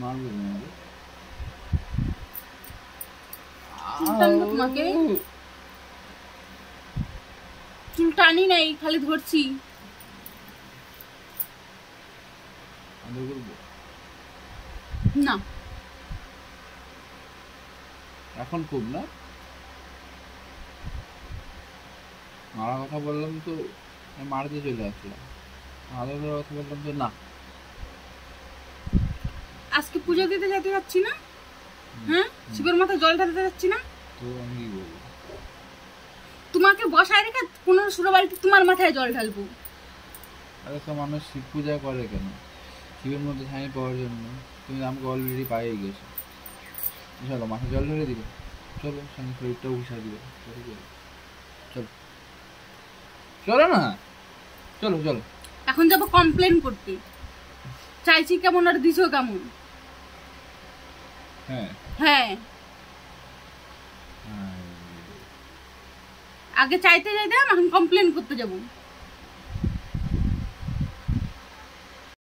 মারবে না চুল টানবো তোমাকে? চুল টানি নাই, খালি ধরছি। না এখন খুব না মারা কথা বললাম তো মারতে চলে আসলাম, আলাদা করে কথা বললাম তো না। আজকে পুজো দিতে যেতে যাচ্ছি না? হ্যাঁ, শিবের মাথায় জল ঢালতে যাচ্ছি না? তো আমি কি বলবো? তোমাকে বসায় রেখে 15-16 বালতি তোমার মাথায় জল ঢালবো। আরে তো মানুষ শিব পূজা করে কেন? শিবের মধ্যে ছাই পাওয়ার জন্য। তুমি আমাকে অলরেডি পাইয়ে গেছো, চলো মাথায় জল ঢেলে দিবে, চলো সঙ্গে শরীরটাও ঘুষা দিবে, চলো চলো না, চলো চলো। এখন যাবো কমপ্লেন করতে, চাইছি কেমন আর দিছো কেমন। হ্যাঁ হ্যাঁ, আগে চাইতে যাইতাম, এখন কমপ্লেন করতে যাবো।